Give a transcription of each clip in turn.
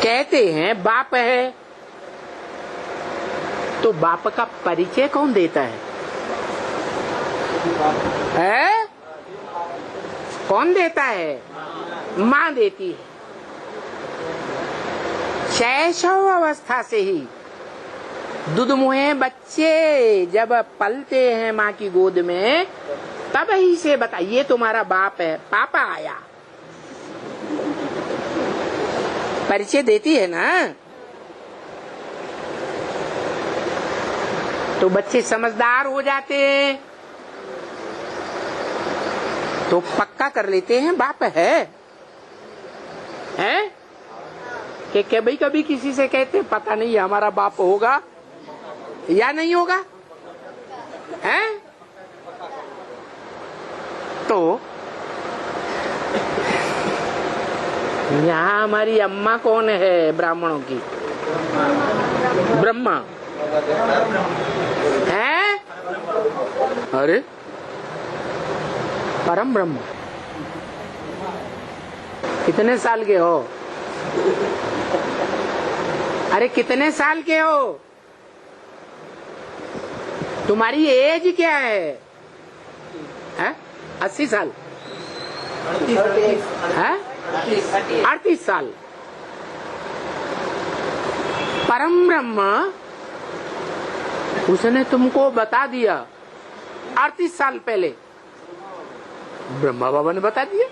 कहते हैं बाप है, तो बाप का परिचय कौन देता है? कौन देता है? माँ देती है। शैशव अवस्था से ही दुधमुहे बच्चे जब पलते हैं माँ की गोद में, तब ही से बता ये तुम्हारा बाप है, पापा आया। परिचय देती है ना, तो बच्चे समझदार हो जाते हैं, तो पक्का कर लेते हैं बाप है। हैं? कि कभी कभी किसी से कहते पता नहीं हमारा बाप होगा या नहीं होगा, हैं? तो यहाँ हमारी अम्मा कौन है ब्राह्मणों की? ब्रह्मा है। अरे परम ब्रह्म। कितने साल के हो? अरे कितने साल के हो? तुम्हारी एज क्या है? 80 साल? 38 साल। परम ब्रह्म उसने तुमको बता दिया 38 साल पहले। ब्रह्मा बाबा ने बता दिया।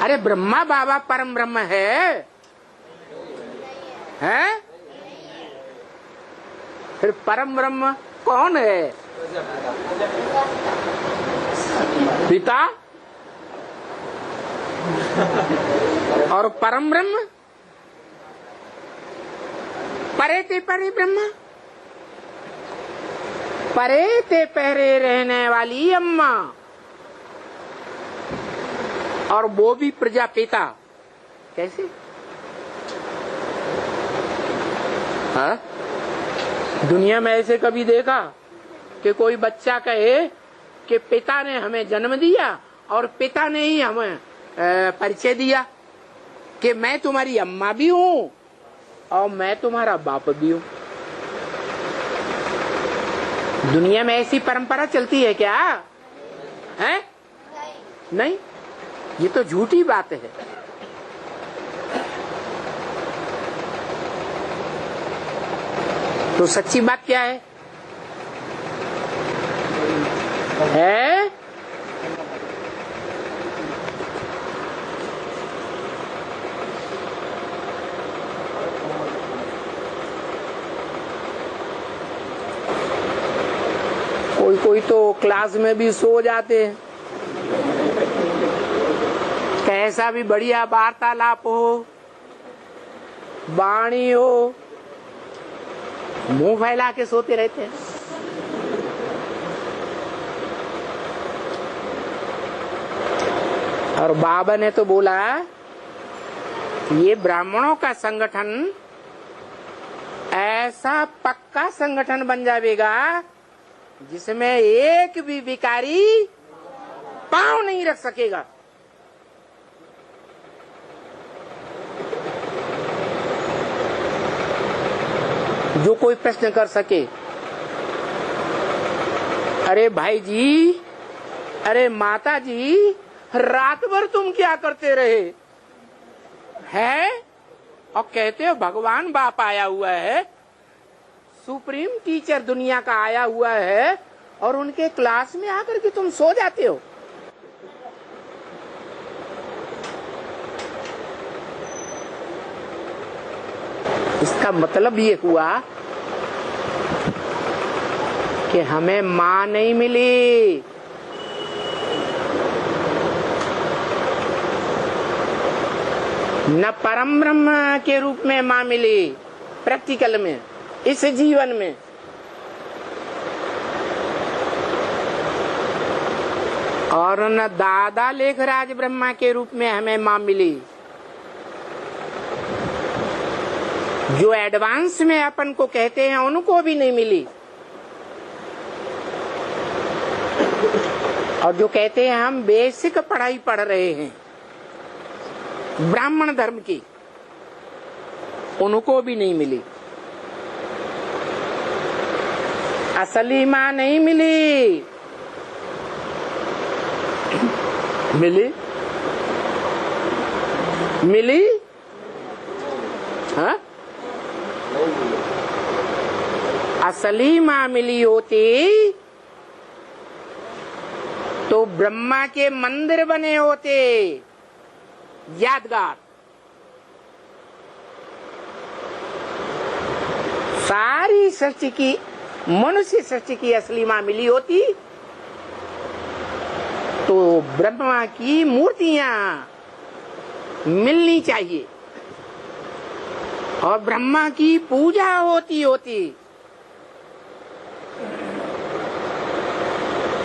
अरे ब्रह्मा बाबा परम ब्रह्म है? फिर परम ब्रह्म कौन है? पिता और परम ब्रह्म परे ते परे ब्रह्मा, परे ते परे रहने वाली अम्मा, और वो भी प्रजापिता। कैसे? हाँ? दुनिया में ऐसे कभी देखा कि कोई बच्चा कहे कि पिता ने हमें जन्म दिया और पिता ने ही हमें परिचय दिया कि मैं तुम्हारी अम्मा भी हूँ और मैं तुम्हारा बाप भी हूँ? दुनिया में ऐसी परंपरा चलती है क्या? है? नहीं, ये तो झूठी बात है। तो सच्ची बात क्या है? कोई तो क्लास में भी सो जाते हैं। कैसा भी बढ़िया वार्तालाप हो, वाणी हो, मुंह फैला के सोते रहते हैं। और बाबा ने तो बोला ये ब्राह्मणों का संगठन ऐसा पक्का संगठन बन जाएगा जिसमें एक भी भिखारी पांव नहीं रख सकेगा। जो कोई प्रश्न कर सके, अरे भाई जी, अरे माता जी, रात भर तुम क्या करते रहे हैं? और कहते हो भगवान बाप आया हुआ है, सुप्रीम टीचर दुनिया का आया हुआ है, और उनके क्लास में आकर के तुम सो जाते हो। इसका मतलब ये हुआ कि हमें माँ नहीं मिली, न परम ब्रह्म के रूप में माँ मिली प्रैक्टिकल में, इस जीवन में। और न दादा लेखराज ब्रह्मा के रूप में हमें माँ मिली, जो एडवांस में अपन को कहते हैं उनको भी नहीं मिली। और जो कहते हैं हम बेसिक पढ़ाई पढ़ रहे हैं ब्राह्मण धर्म की, उनको भी नहीं मिली। असली माँ नहीं मिली। मिली? मिली? हाँ? असली माँ मिली होती तो ब्रह्मा के मंदिर बने होते, यादगार। सारी सृष्टि की, मनुष्य सृष्टि की असली माँ मिली होती तो ब्रह्मा की मूर्तियां मिलनी चाहिए और ब्रह्मा की पूजा होती।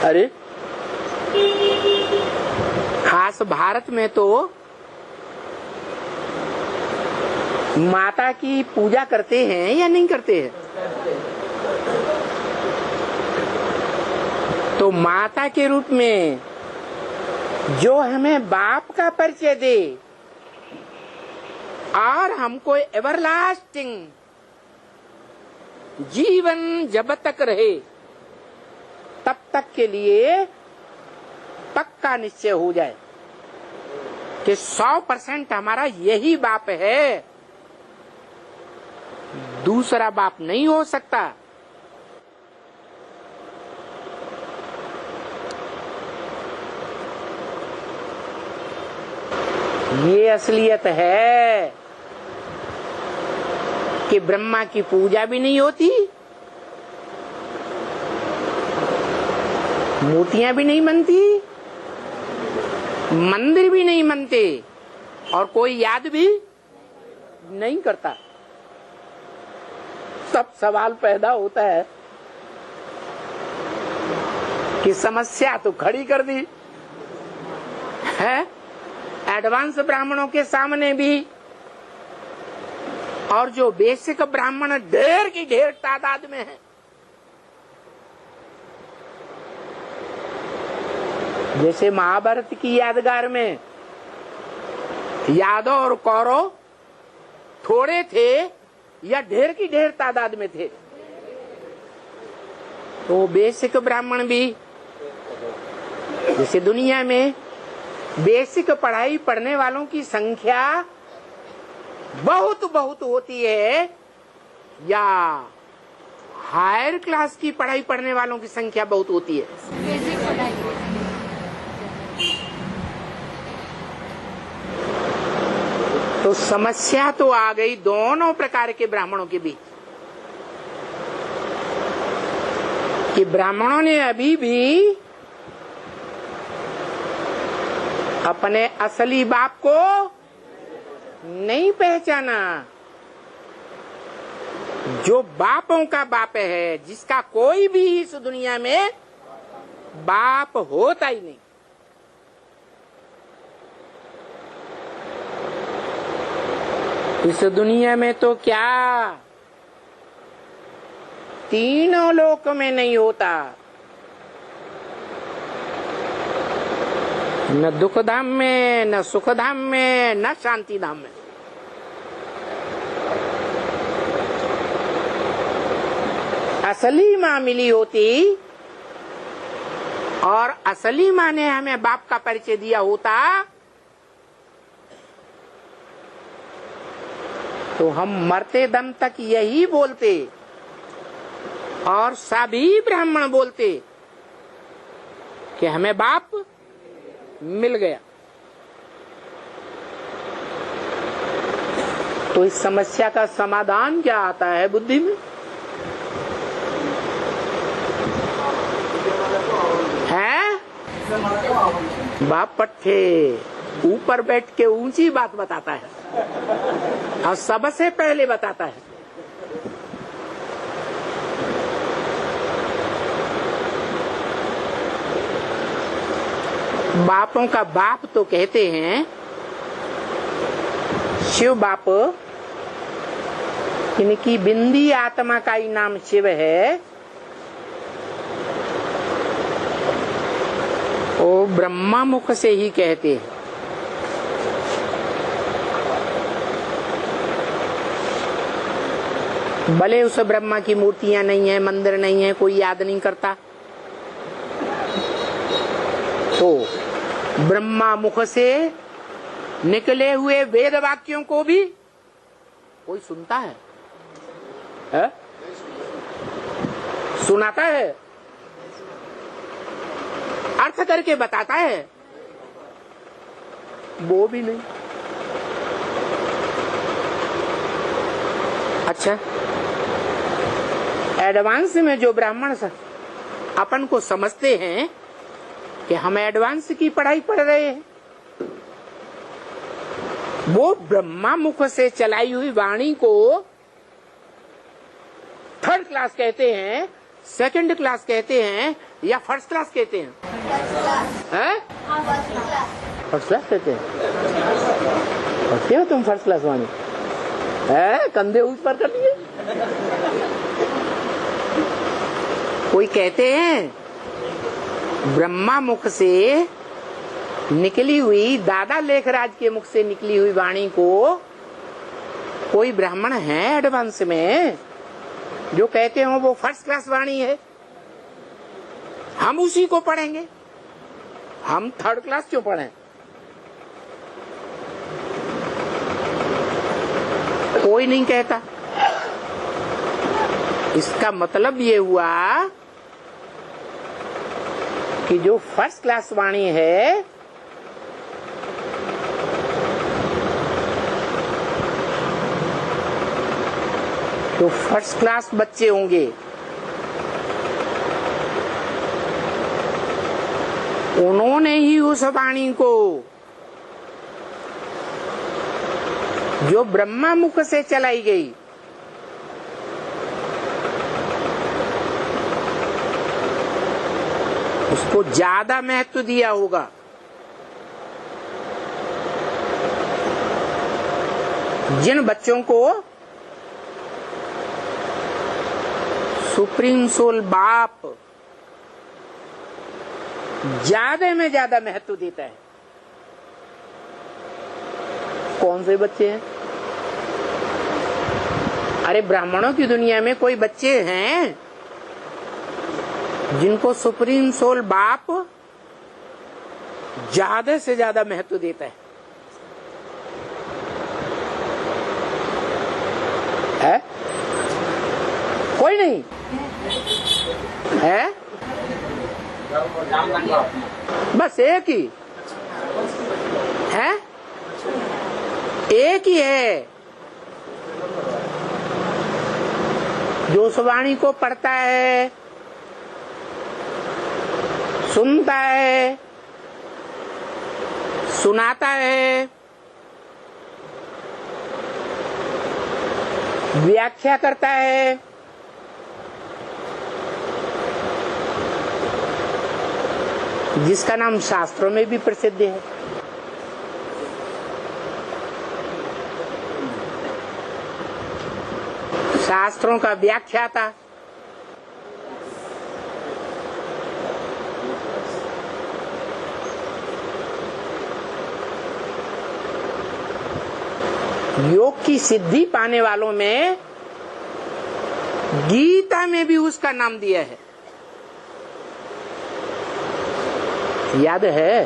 अरे खास भारत में तो माता की पूजा करते हैं या नहीं करते हैं? तो माता के रूप में जो हमें बाप का परिचय दे और हमको एवरलास्टिंग जीवन जब तक रहे तब तक के लिए पक्का निश्चय हो जाए कि 100% हमारा यही बाप है, दूसरा बाप नहीं हो सकता। ये असलियत है कि ब्रह्मा की पूजा भी नहीं होती, मूर्तियां भी नहीं बनती, मंदिर भी नहीं बनते और कोई याद भी नहीं करता। सब सवाल पैदा होता है कि समस्या तो खड़ी कर दी है एडवांस ब्राह्मणों के सामने भी, और जो बेसिक ब्राह्मण ढेर की ढेर तादाद में है। जैसे महाभारत की यादगार में यादव और कौरव थोड़े थे या ढेर की ढेर तादाद में थे, तो बेसिक ब्राह्मण भी, जैसे दुनिया में बेसिक पढ़ाई पढ़ने वालों की संख्या बहुत बहुत होती है या हायर क्लास की पढ़ाई पढ़ने वालों की संख्या बहुत होती है? बेसिक पढ़ाई। तो समस्या तो आ गई दोनों प्रकार के ब्राह्मणों के बीच कि ब्राह्मणों ने अभी भी अपने असली बाप को नहीं पहचाना। जो बापों का बाप है, जिसका कोई भी इस दुनिया में बाप होता ही नहीं। इस दुनिया में तो क्या तीनों लोक में नहीं होता, न दुख धाम में, न सुख धाम में, न शांति धाम में। असली माँ मिली होती और असली माँ ने हमें बाप का परिचय दिया होता तो हम मरते दम तक यही बोलते और सभी ब्राह्मण बोलते कि हमें बाप मिल गया। तो इस समस्या का समाधान क्या आता है बुद्धि में? है बाप पट्टे ऊपर बैठ के ऊंची बात बताता है और सबसे पहले बताता है। बापों का बाप तो कहते हैं शिव बाप, इनकी बिंदी आत्मा का ही नाम शिव है। वो ब्रह्मा मुख से ही कहते हैं। भले उस ब्रह्मा की मूर्तियां नहीं है, मंदिर नहीं है, कोई याद नहीं करता, तो ब्रह्मा मुख से निकले हुए वेद वाक्यों को भी कोई सुनता है? सुनाता है? अर्थ करके बताता है? वो भी नहीं। अच्छा, एडवांस में जो ब्राह्मण अपन को समझते हैं कि हम एडवांस की पढ़ाई पढ़ रहे हैं, वो ब्रह्मा मुख से चलाई हुई वाणी को थर्ड क्लास कहते हैं, सेकंड क्लास कहते हैं, या फर्स्ट क्लास कहते हैं? फर्स्ट क्लास कहते हैं। पढ़ते हो तुम फर्स्ट क्लास वाणी? कंधे ऊपर कर दिए। कोई कहते हैं ब्रह्मा मुख से निकली हुई, दादा लेखराज के मुख से निकली हुई वाणी को कोई ब्राह्मण है एडवांस में जो कहते हो वो फर्स्ट क्लास वाणी है, हम उसी को पढ़ेंगे, हम थर्ड क्लास क्यों पढ़ें? कोई नहीं कहता। इसका मतलब ये हुआ कि जो फर्स्ट क्लास वाणी है तो फर्स्ट क्लास बच्चे होंगे, उन्होंने ही उस वाणी को जो ब्रह्मा मुख से चलाई गई उसको ज्यादा महत्व दिया होगा। जिन बच्चों को सुप्रीम सोल बाप ज्यादा में ज्यादा महत्व देता है, कौन से बच्चे हैं? अरे ब्राह्मणों की दुनिया में कोई बच्चे हैं जिनको सुप्रीम सोल बाप ज्यादा से ज्यादा महत्व देता है? कोई नहीं है? बस एक ही है, एक ही है जो उस वाणी को पढ़ता है, सुनता है, सुनाता है, व्याख्या करता है, जिसका नाम शास्त्रों में भी प्रसिद्ध है। शास्त्रों का व्याख्याता, योग की सिद्धि पाने वालों में गीता में भी उसका नाम दिया है, याद है?